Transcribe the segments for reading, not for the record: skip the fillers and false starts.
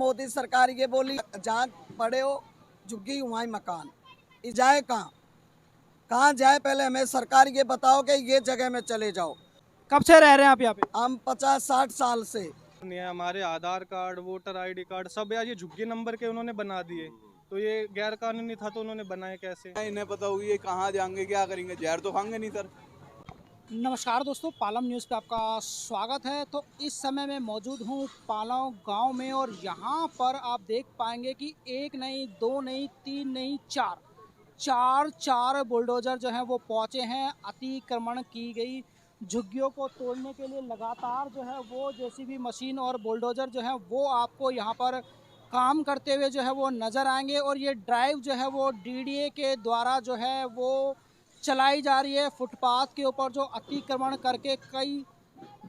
मोदी सरकार ये बोली जहाँ पड़े हो झुग्गी वहीं मकान, जाए कहाँ जाए? पहले हमें सरकार ये बताओ कि ये जगह में चले जाओ। कब से रह रहे हैं आप यहाँ पे? हम 50-60 साल से। हमारे आधार कार्ड, वोटर आईडी कार्ड सब यार ये झुग्गी नंबर के उन्होंने बना दिए, तो ये गैर कानूनी था, तो उन्होंने बनाए कैसे? इन्हें पता होगी ये कहाँ जाएंगे, क्या करेंगे, जहर तो खाएंगे नहीं सर। नमस्कार दोस्तों, पालम न्यूज़ पे आपका स्वागत है। तो इस समय मैं मौजूद हूँ पालम गांव में और यहाँ पर आप देख पाएंगे कि एक नहीं, दो नहीं, तीन नहीं, चार बुलडोज़र जो हैं वो पहुँचे हैं। अतिक्रमण की गई झुग्गियों को तोड़ने के लिए लगातार जो है वो जेसीबी मशीन और बुलडोज़र जो है वो आपको यहाँ पर काम करते हुए जो है वो नज़र आएंगे। और ये ड्राइव जो है वो डीडीए के द्वारा जो है वो चलाई जा रही है। फुटपाथ के ऊपर जो अतिक्रमण करके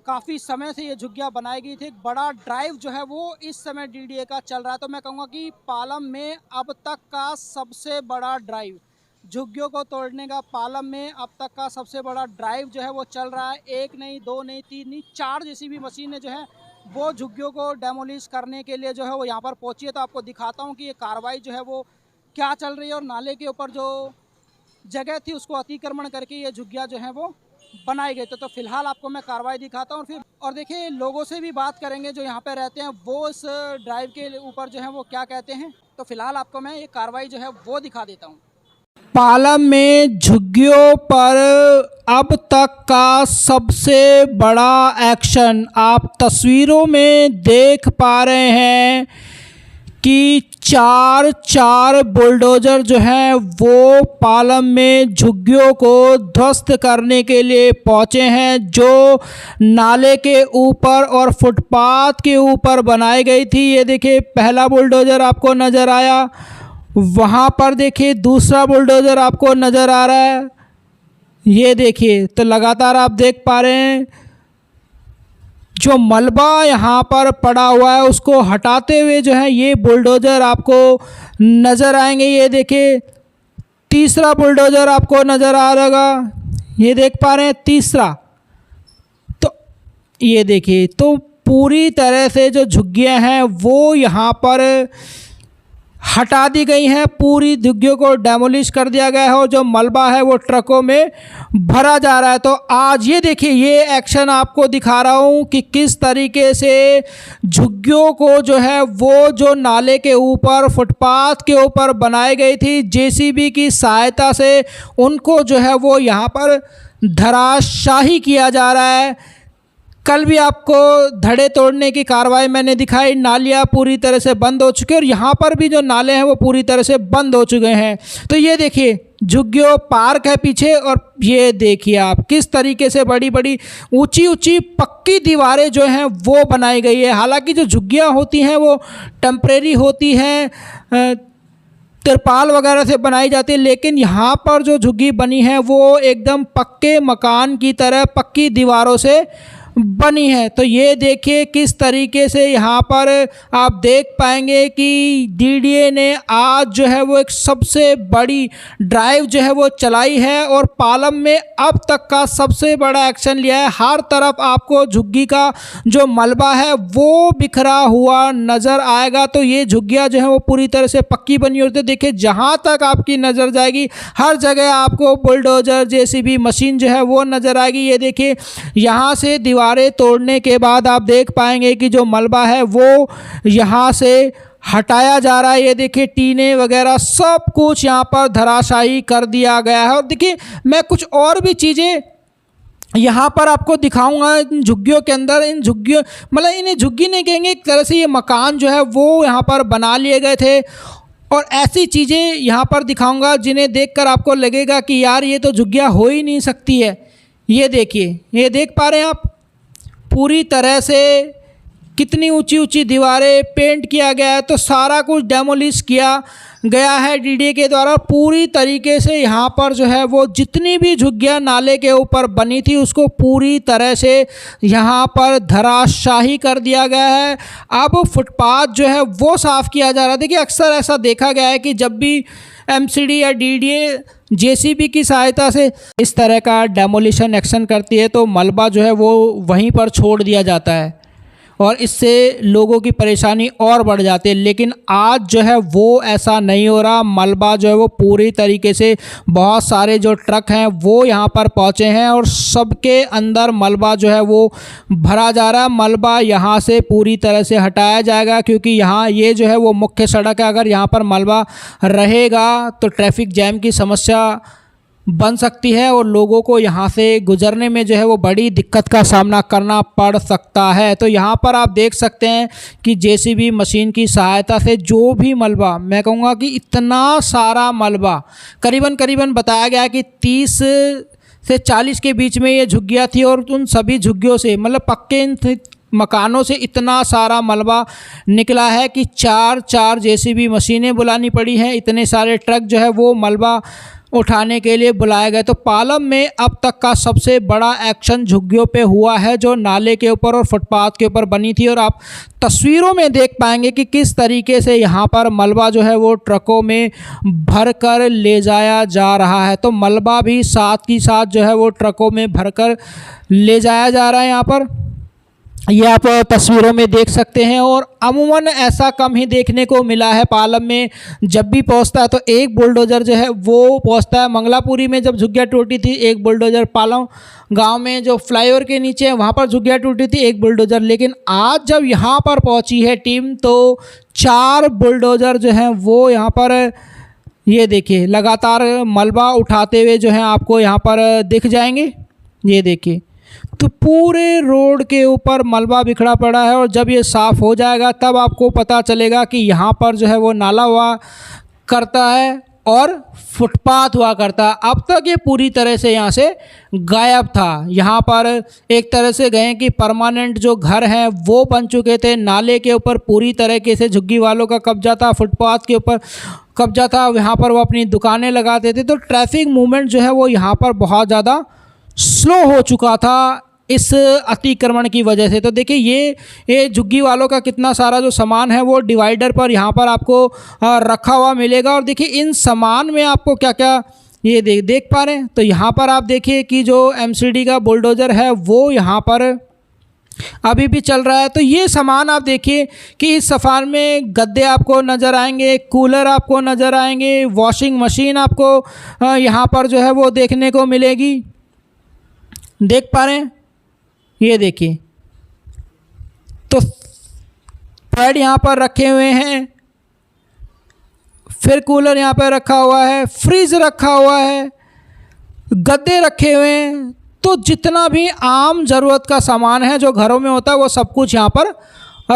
काफ़ी समय से ये झुग्गियाँ बनाई गई थी, एक बड़ा ड्राइव जो है वो इस समय डीडीए का चल रहा है। तो मैं कहूँगा कि पालम में अब तक का सबसे बड़ा ड्राइव झुग्गियों को तोड़ने का, पालम में अब तक का सबसे बड़ा ड्राइव जो है वो चल रहा है। एक नहीं, दो नहीं, तीन नहीं, चार जेसीबी मशीनें जो है वो झुग्गियों को डेमोलिश करने के लिए जो है वो यहाँ पर पहुँची है। तो आपको दिखाता हूँ कि ये कार्रवाई जो है वो क्या चल रही है। और नाले के ऊपर जो जगह थी उसको अतिक्रमण करके ये झुग्गियाँ जो हैं वो बनाई गई। तो फिलहाल आपको मैं कार्रवाई दिखाता हूँ और देखिए लोगों से भी बात करेंगे जो यहाँ पे रहते हैं, वो इस ड्राइव के ऊपर जो है वो क्या कहते हैं। तो फिलहाल आपको मैं ये कार्रवाई जो है वो दिखा देता हूँ। पालम में झुग्गियों पर अब तक का सबसे बड़ा एक्शन आप तस्वीरों में देख पा रहे हैं कि चार बुलडोज़र जो हैं वो पालम में झुग्गियों को ध्वस्त करने के लिए पहुंचे हैं, जो नाले के ऊपर और फुटपाथ के ऊपर बनाई गई थी। ये देखिए पहला बुलडोज़र आपको नज़र आया, वहाँ पर देखिए दूसरा बुलडोज़र आपको नज़र आ रहा है। ये देखिए, तो लगातार आप देख पा रहे हैं जो मलबा यहाँ पर पड़ा हुआ है उसको हटाते हुए जो है ये बुलडोज़र आपको नज़र आएंगे। ये देखिए तीसरा बुलडोज़र आपको नज़र आ रहेगा, ये देख पा रहे हैं तीसरा। तो ये देखिए, तो पूरी तरह से जो झुग्गियाँ हैं वो यहाँ पर हटा दी गई हैं, पूरी झुग्गियों को डेमोलिश कर दिया गया है और जो मलबा है वो ट्रकों में भरा जा रहा है। तो आज ये देखिए ये एक्शन आपको दिखा रहा हूँ कि किस तरीके से झुग्गियों को जो है वो जो नाले के ऊपर, फुटपाथ के ऊपर बनाई गई थी, जेसीबी की सहायता से उनको जो है वो यहाँ पर धराशाही किया जा रहा है। कल भी आपको धड़े तोड़ने की कार्रवाई मैंने दिखाई, नालियाँ पूरी तरह से बंद हो चुकी हैं और यहाँ पर भी जो नाले हैं वो पूरी तरह से बंद हो चुके हैं। तो ये देखिए झुग्गियों पार्क है पीछे और ये देखिए आप किस तरीके से बड़ी बड़ी ऊंची पक्की दीवारें जो हैं वो बनाई गई है। हालांकि जो झुग्गियाँ होती हैं वो टेम्परेरी होती हैं, तिरपाल वगैरह से बनाई जाती है, लेकिन यहाँ पर जो झुग्गी बनी है वो एकदम पक्के मकान की तरह पक्की दीवारों से बनी है। तो ये देखिए किस तरीके से यहाँ पर आप देख पाएंगे कि डीडीए ने आज जो है वो एक सबसे बड़ी ड्राइव जो है वो चलाई है और पालम में अब तक का सबसे बड़ा एक्शन लिया है। हर तरफ आपको झुग्गी का जो मलबा है वो बिखरा हुआ नज़र आएगा। तो ये झुग्गियाँ जो है वो पूरी तरह से पक्की बनी होती है। देखिए जहाँ तक आपकी नज़र जाएगी हर जगह आपको बुलडोज़र, जेसीबी मशीन जो है वो नज़र आएगी। ये देखिए यहाँ से दीवारें तोड़ने के बाद आप देख पाएंगे कि जो मलबा है वो यहाँ से हटाया जा रहा है। ये देखिए टीने वगैरह सब कुछ यहाँ पर धराशायी कर दिया गया है। और देखिए मैं कुछ और भी चीज़ें यहाँ पर आपको दिखाऊंगा इन झुग्गियों के अंदर। इन झुग्गियों मतलब इन्हें झुग्गी नहीं कहेंगे, एक तरह से ये मकान जो है वो यहाँ पर बना लिए गए थे और ऐसी चीज़ें यहाँ पर दिखाऊंगा जिन्हें देखकर आपको लगेगा कि यार ये तो झुग्गियाँ हो ही नहीं सकती है। ये देखिए, ये देख पा रहे हैं आप पूरी तरह से कितनी ऊंची दीवारें, पेंट किया गया है। तो सारा कुछ डेमोलिश किया गया है डीडीए के द्वारा पूरी तरीके से। यहाँ पर जो है वो जितनी भी झुग्गियाँ नाले के ऊपर बनी थी उसको पूरी तरह से यहाँ पर धराशाही कर दिया गया है। अब फुटपाथ जो है वो साफ़ किया जा रहा है। देखिए अक्सर ऐसा देखा गया है कि जब भी एमसीडी या डीडीए जेसीबी की सहायता से इस तरह का डेमोलिशन एक्शन करती है तो मलबा जो है वो वहीं पर छोड़ दिया जाता है और इससे लोगों की परेशानी और बढ़ जाती है। लेकिन आज जो है वो ऐसा नहीं हो रहा। मलबा जो है वो पूरी तरीके से, बहुत सारे जो ट्रक हैं वो यहाँ पर पहुँचे हैं और सबके अंदर मलबा जो है वो भरा जा रहा है। मलबा यहाँ से पूरी तरह से हटाया जाएगा, क्योंकि यहाँ ये जो है वो मुख्य सड़क है। अगर यहाँ पर मलबा रहेगा तो ट्रैफिक जैम की समस्या बन सकती है और लोगों को यहाँ से गुजरने में जो है वो बड़ी दिक्कत का सामना करना पड़ सकता है। तो यहाँ पर आप देख सकते हैं कि जेसीबी मशीन की सहायता से जो भी मलबा, मैं कहूँगा कि इतना सारा मलबा, करीबन बताया गया है कि 30 से 40 के बीच में ये झुग्गियाँ थी और उन सभी झुग्गियों से, मतलब पक्के मकानों से इतना सारा मलबा निकला है कि 4 जेसीबी मशीनें बुलानी पड़ी हैं। इतने सारे ट्रक जो है वो मलबा उठाने के लिए बुलाए गए। तो पालम में अब तक का सबसे बड़ा एक्शन झुग्गियों पे हुआ है, जो नाले के ऊपर और फुटपाथ के ऊपर बनी थी। और आप तस्वीरों में देख पाएंगे कि किस तरीके से यहाँ पर मलबा जो है वो ट्रकों में भर कर ले जाया जा रहा है। तो मलबा भी साथ ही साथ जो है वो ट्रकों में भर कर ले जाया जा रहा है। यहाँ पर ये आप तस्वीरों में देख सकते हैं। और अमूमन ऐसा कम ही देखने को मिला है पालम में। जब भी पहुंचता है तो एक बुलडोज़र जो है वो पहुंचता है। मंगलापुरी में जब झुग्गियाँ टूटी थी, एक बुलडोज़र, पालम गांव में जो फ्लाईओवर के नीचे है वहां पर झुग्गियाँ टूटी थी, एक बुलडोज़र। लेकिन आज जब यहाँ पर पहुंची है टीम तो 4 बुलडोज़र जो हैं वो यहाँ पर, ये देखिए, लगातार मलबा उठाते हुए जो है आपको यहाँ पर दिख जाएंगे। ये देखिए, तो पूरे रोड के ऊपर मलबा बिखरा पड़ा है। और जब ये साफ़ हो जाएगा तब आपको पता चलेगा कि यहाँ पर जो है वो नाला हुआ करता है और फुटपाथ हुआ करता है। अब तक ये पूरी तरह से यहाँ से गायब था। यहाँ पर एक तरह से गए कि परमानेंट जो घर हैं वो बन चुके थे। नाले के ऊपर पूरी तरीके से झुग्गी वालों का कब्जा था, फुटपाथ के ऊपर कब्जा था, यहाँ पर वो अपनी दुकानें लगाते थे। तो ट्रैफिक मूवमेंट जो है वो यहाँ पर बहुत ज़्यादा स्लो हो चुका था इस अतिक्रमण की वजह से। तो देखिए ये झुग्गी वालों का कितना सारा जो सामान है वो डिवाइडर पर यहाँ पर आपको रखा हुआ मिलेगा। और देखिए इन सामान में आपको क्या क्या ये देख पा रहे हैं। तो यहाँ पर आप देखिए कि जो एमसीडी का बुलडोज़र है वो यहाँ पर अभी भी चल रहा है। तो ये सामान आप देखिए कि इस सामान में गद्दे आपको नज़र आएंगे, कूलर आपको नज़र आएंगे, वॉशिंग मशीन आपको यहाँ पर जो है वो देखने को मिलेगी। देख पा रहे हैं, ये देखिए, तो पैड यहाँ पर रखे हुए हैं, फिर कूलर यहाँ पर रखा हुआ है, फ्रिज रखा हुआ है, गद्दे रखे हुए हैं। तो जितना भी आम ज़रूरत का सामान है जो घरों में होता है वो सब कुछ यहाँ पर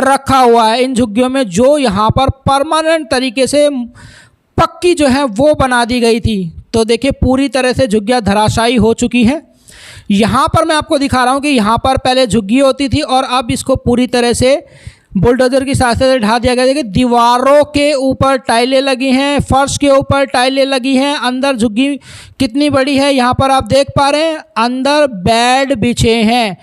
रखा हुआ है इन झुग्गियों में, जो यहाँ पर परमानेंट तरीके से पक्की जो है वो बना दी गई थी। तो देखिए पूरी तरह से झुग्गियाँ धराशायी हो चुकी हैं। यहाँ पर मैं आपको दिखा रहा हूँ कि यहाँ पर पहले झुग्गी होती थी और अब इसको पूरी तरह से बुलडोज़र की सहायता से ढा दिया गया। देखिए दीवारों के ऊपर टाइलें लगी हैं, फर्श के ऊपर टाइलें लगी हैं, अंदर झुग्गी कितनी बड़ी है यहाँ पर आप देख पा रहे हैं। अंदर बेड बिछे हैं,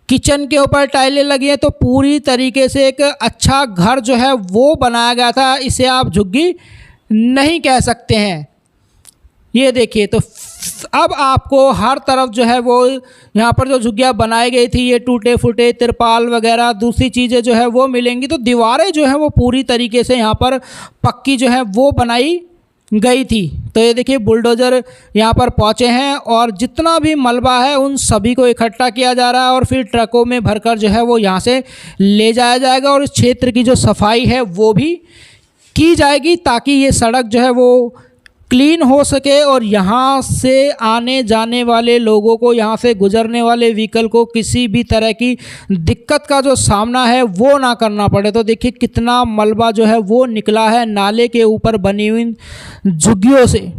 किचन के ऊपर टाइलें लगी हैं। तो पूरी तरीके से एक अच्छा घर जो है वो बनाया गया था। इसे आप झुग्गी नहीं कह सकते हैं। ये देखिए, तो अब आपको हर तरफ जो है वो यहाँ पर जो झुग्गियाँ बनाई गई थी, ये टूटे फूटे तिरपाल वगैरह दूसरी चीज़ें जो है वो मिलेंगी। तो दीवारें जो है वो पूरी तरीके से यहाँ पर पक्की जो है वो बनाई गई थी। तो ये देखिए बुलडोज़र यहाँ पर पहुँचे हैं और जितना भी मलबा है उन सभी को इकट्ठा किया जा रहा है और फिर ट्रकों में भरकर जो है वो यहाँ से ले जाया जाएगा। और इस क्षेत्र की जो सफाई है वो भी की जाएगी ताकि ये सड़क जो है वो क्लीन हो सके और यहाँ से आने जाने वाले लोगों को, यहाँ से गुजरने वाले व्हीकल को किसी भी तरह की दिक्कत का जो सामना है वो ना करना पड़े। तो देखिए कितना मलबा जो है वो निकला है नाले के ऊपर बनी हुई झुग्गियों से।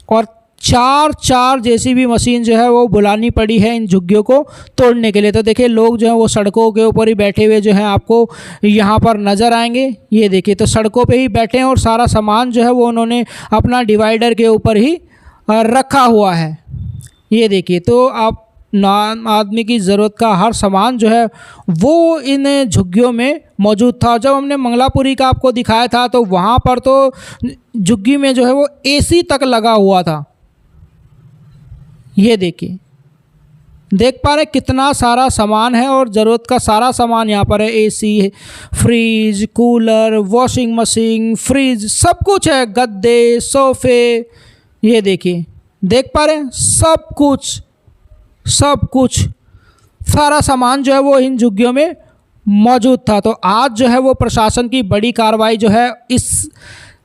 और 4 जेसीबी मशीन जो है वो बुलानी पड़ी है इन झुग्गियों को तोड़ने के लिए। तो देखिए लोग जो हैं वो सड़कों के ऊपर ही बैठे हुए जो हैं आपको यहाँ पर नज़र आएंगे। ये देखिए, तो सड़कों पे ही बैठे हैं और सारा सामान जो है वो उन्होंने अपना डिवाइडर के ऊपर ही रखा हुआ है। ये देखिए, तो आप आम आदमी की ज़रूरत का हर सामान जो है वो इन झुग्गियों में मौजूद था। जब हमने मंगलापुरी का आपको दिखाया था तो वहाँ पर तो झुग्गी में जो है वो AC तक लगा हुआ था। ये देखिए, देख पा रहे कितना सारा सामान है और ज़रूरत का सारा सामान यहाँ पर है। AC, fridge, cooler, washing machine, fridge, सब कुछ है। गद्दे, सोफे, ये देखिए, देख पा रहे हैं सब कुछ सारा सामान जो है वो इन झुग्गियों में मौजूद था। तो आज जो है वो प्रशासन की बड़ी कार्रवाई जो है इस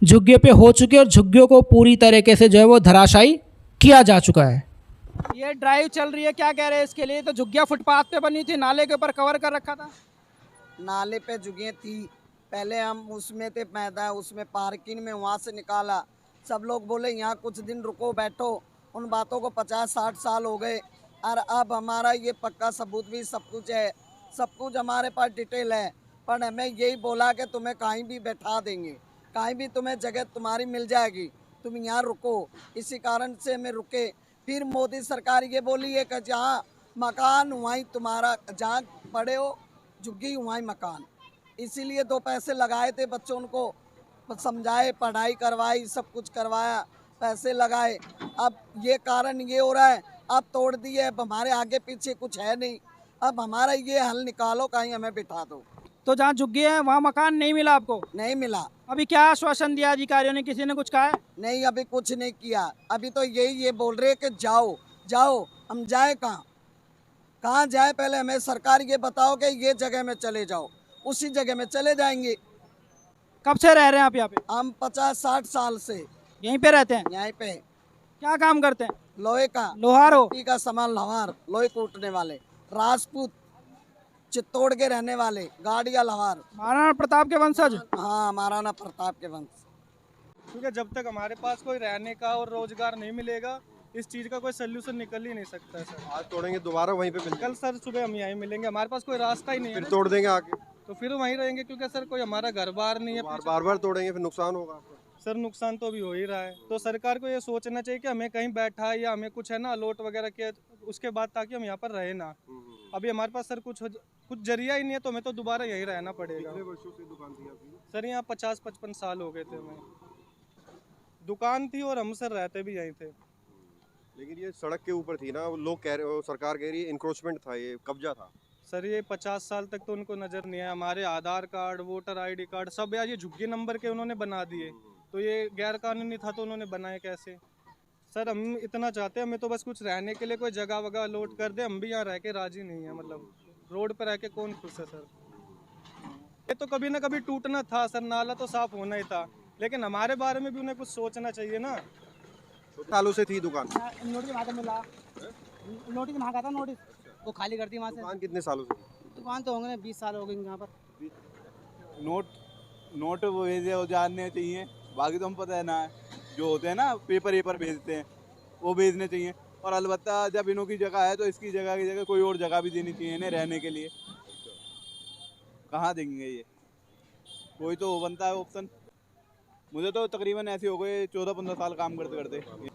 झुग्गियों पे हो चुकी है और झुग्गियों को पूरी तरीके से जो है वो धराशायी किया जा चुका है। ये ड्राइव चल रही है, क्या कह रहे हैं इसके लिए? तो झुग्गियाँ फुटपाथ पे बनी थी, नाले के ऊपर कवर कर रखा था। नाले पे जुगे थी, पहले हम उसमें थे पैदा, उसमें पार्किंग में, वहाँ से निकाला। सब लोग बोले यहाँ कुछ दिन रुको बैठो, उन बातों को 50-60 साल हो गए और अब हमारा ये पक्का सबूत भी सब कुछ है, सब कुछ हमारे पास डिटेल है। पर हमें यही बोला कि तुम्हें कहीं भी बैठा देंगे, कहीं भी तुम्हें जगह तुम्हारी मिल जाएगी, तुम यहाँ रुको। इसी कारण से हमें रुके। फिर मोदी सरकार ये बोली है कि जहाँ मकान वहीं तुम्हारा, जहाँ पड़े हो झुग्गी वहीं मकान। इसीलिए 2 पैसे लगाए थे, बच्चों को समझाए, पढ़ाई करवाई, सब कुछ करवाया, पैसे लगाए। अब ये कारण ये हो रहा है, अब तोड़ दिए, अब हमारे आगे पीछे कुछ है नहीं। अब हमारा ये हल निकालो, कहीं हमें बिठा दो। तो जहाँ झुग्गी है वहाँ मकान नहीं मिला आपको? नहीं मिला। अभी क्या आश्वासन दिया अधिकारियों ने, किसी ने कुछ कहा है? नहीं, अभी कुछ नहीं किया। अभी तो ये बोल रहे कि जाओ जाओ। हम जाए कहाँ जाए? पहले हमें सरकार ये बताओ कि ये जगह में चले जाओ, उसी जगह में चले जाएंगे। कब से रह रहे हैं आप यहाँ पे? हम 50-60 साल से यहीं पे रहते हैं? यहीं पे। क्या काम करते हैं? लोहे का, लोहार हो? मिट्टी का सामान, लोहार, लोहे कूटने वाले, राजपूत, चित्तौड़ के रहने वाले, गाड़िया लोहार। महाराणा प्रताप के वंशज? हाँ, महाराणा प्रताप के वंश। क्योंकि जब तक हमारे पास कोई रहने का और रोजगार नहीं मिलेगा, इस चीज़ का कोई सोल्यूशन निकल ही नहीं सकता है सर। आज तोड़ेंगे, दोबारा वहीं पे मिलेंगे। कल सर सुबह हम यहीं मिलेंगे, हमारे पास कोई रास्ता ही नहीं है फिर ना। तोड़ देंगे आके, तो फिर वहीं रहेंगे, क्योंकि सर कोई हमारा घर बार नहीं है। बार बार तोड़ेंगे, फिर नुकसान होगा आपको। सर नुकसान तो अभी हो ही रहा है। तो सरकार को ये सोचना चाहिए कि हमें कहीं बैठा या हमें कुछ है ना अलॉट वगैरह किया उसके बाद, ताकि हम यहाँ पर रहे ना। अभी हमारे पास सर कुछ जरिया ही नहीं है, तो हमें तो दोबारा यहीं रहना पड़ेगा। कितने वर्षों से दुकान थी आपकी? सर यहाँ 50-55 साल हो गए थे हमें दुकान थी, और हम सर रहते भी यहीं थे। लेकिन ये सड़क के ऊपर थी ना, लोग कह रहे, सरकार कह रही है इंक्रोचमेंट था, ये कब्जा था। सर ये 50 साल तक तो उनको नज़र नहीं आया। हमारे आधार कार्ड, वोटर ID कार्ड सब यार ये झुग्गी नंबर के उन्होंने बना दिए, तो ये गैर कानूनी था, तो उन्होंने बनाए कैसे? सर हम इतना चाहते हैं, हमें तो बस कुछ रहने के लिए कोई जगह वगह अलॉट कर दे, हम भी यहाँ रह के राजी नहीं है। मतलब रोड पर रह के कौन खुश है सर? ये तो कभी ना कभी टूटना था सर, नाला तो साफ होना ही था, लेकिन हमारे बारे में भी उन्हें कुछ सोचना चाहिए ना। तो सालों से थी दुकान। नोटिस वहाँ मिला, नोटिस वहाँ का था, नोटिस वो खाली कर दी वहाँ से। दुकान कितने सालों से? दुकान तो होंगे 20 साल हो गए यहाँ पर। नोट वो भेजे वो जानने चाहिए, बाकी तो हम पता है ना, जो होते हैं ना पेपर भेजते हैं वो भेजने चाहिए। और अलबत्ता जब इन्हों की जगह है तो इसकी जगह की जगह कोई और जगह भी देनी चाहिए इन्हें रहने के लिए। कहाँ देंगे ये? कोई तो बनता है ऑप्शन। मुझे तो तकरीबन ऐसे हो गए 14-15 साल काम करते करते।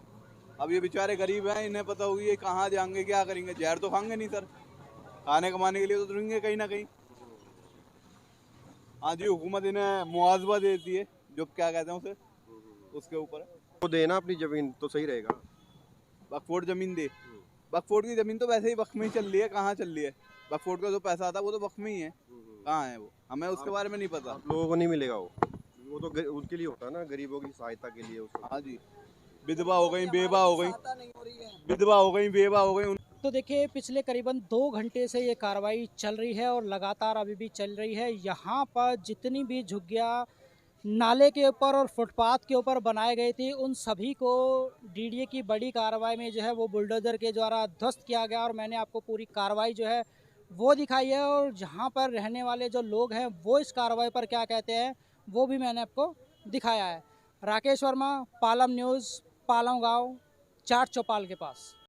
अब ये बेचारे गरीब हैं, इन्हें पता होगी ये कहाँ जाएंगे, क्या करेंगे। जहर तो खाएंगे नहीं सर, खाने कमाने के लिए तो ढूंढेंगे कहीं ना कहीं। हाँ जी, हुकूमत इन्हें मुआवजा देती है, जो क्या कहते हैं उसे, उसके ऊपर वो देना अपनी जमीन तो सही रहेगा। वक्फ जमीन दे। वक्फ की जमीन तो वैसे ही वक्फ में ही चल रही है। कहाँ चल रही है? वक्फ का जो पैसा आता है वो तो वक्फ में ही है। कहाँ है वो? हमें उसके बारे में नहीं पता। लोगों को नहीं मिलेगा वो तो उनके लिए होता है ना, गरीबों की सहायता के लिए। हाँ जी, विधवा हो गई, बेवा हो गई, सहायता नहीं हो रही है। विधवा हो गई, बेवा हो गई। तो देखिए पिछले करीबन 2 घंटे से ये कार्रवाई चल रही है और लगातार अभी भी चल रही है। यहाँ पर जितनी भी झुग्गियाँ नाले के ऊपर और फुटपाथ के ऊपर बनाए गए थे, उन सभी को DDA की बड़ी कार्रवाई में जो है वो बुलडोज़र के द्वारा ध्वस्त किया गया। और मैंने आपको पूरी कार्रवाई जो है वो दिखाई है, और जहाँ पर रहने वाले जो लोग हैं वो इस कार्रवाई पर क्या कहते हैं वो भी मैंने आपको दिखाया है। राकेश वर्मा, पालम न्यूज़, पालम गाँव, चाट चौपाल के पास।